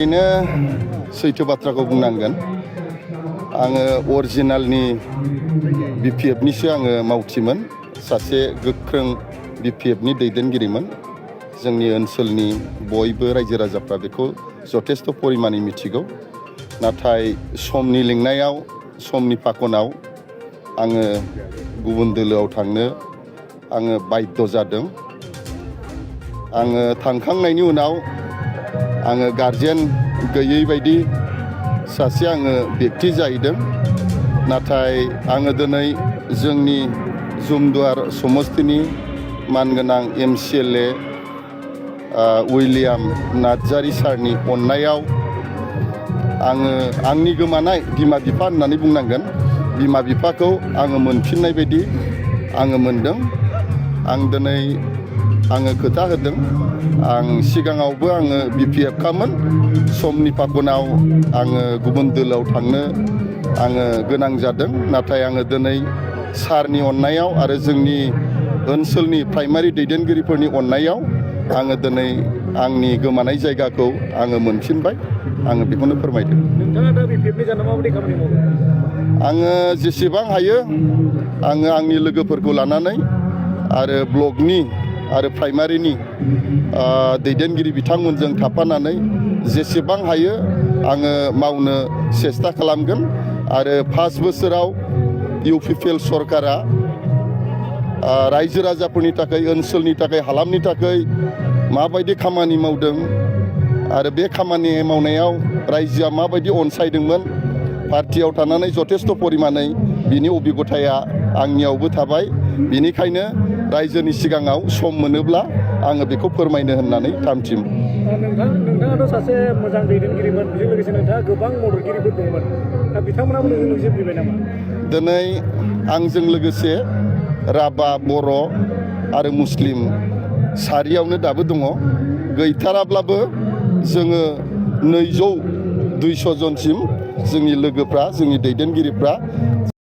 बेनो सैथो बाथ्राखौ बुंनांगोन। आङो अरिजिनालनि बिपिएफनिसो आङो मावथिमोन, सासे गोख्रों बिपिएफनि दैदेनगिरिमोन। जोंनि ओनसोलनि बयबो रायजो राजाफ्रा बेखौ जथेस्थ' परिमानै मिथिगौ। नाथाय समनि लिंनायाव, समनि फाखनाव आङो गुबुन दोलोआव थांनो आङो बाध्य जादों। आङो थांखांनायनि उनाव आङो गारजेन गैयै बायदि सासे आङो बेक्ति जाहैदों। नाथाय आङो दिनै जोंनि जुमदुवार समस्तिनि मानगोनां एमसिएलए उइलियाम नार्जारी सारनि अननायाव आङो आंनि गोमानाय बिमा बिफा होननानै बुंनांगोन, बिमा बिफाखौ आङो मोनफिननाय बायदि आङो मोनदों। आं दिनै आङो खोथा होदों, आं सिगाङावबो आङो बिपिएफखामोन। समनि फाखनाव आङो गुबुन दोलोआव थांनो आङो गोनां जादों। नाथाय आङो दिनै सारनि अननायाव आरो जोंनि ओनसोलनि प्राइमारि दैदेनगिरिफोरनि अननायाव आङो दिनै आंनि गोमानाय जायगाखौ आङो मोनफिनबाय। आङो बेखौनो फोरमायदों। नोंथाङा दा बिपिएफनि जाना माबायदि खामानि मावो? आङो जेसेबां हायो आङो आंनि लोगोफोरखौ लानानै आरो ब्लकनि आरो प्राइमारिनि दैदेनगिरि बिथांमोनजों थाफानानै जेसेबां हायो आङो मावनो सेस्था खालामगोन। आरो 5 बोसोराव इउपिपिएल सरकारा रायजो राजाफोरनि थाखाय, ओनसोलनि थाखाय, हालामनि थाखाय माबायदि खामानि मावदों आरो बे खामानि मावनायाव रायजोआ माबायदि अनसायदोंमोन, पार्टियाव थानानै जथेस्थ' परिमानै बिनि अबिगथाया आंनियावबो थाबाय। बेनिखायनो रायजोनि सिगाङाव सम मोनोब्ला आङो बेखौ फोरमायनो होननानै थामथिम। नोंथाङाथ' सासे मोजां दैदेनगिरिमोन, बेजों लोगोसे नोंथाङा गोबां मददगिरिफोर दंमोन। दा बिथांमोनाबो नोंजों फैबाय नामा? दिनै आंजों लोगोसे राभा, बर' आरो मुस्लिम सारियावनो दाबो दङ। गैथाराब्लाबो जोङो 200-200 जनसिम जोंनि लोगोफ्रा, जोंनि दैदेनगिरिफ्रा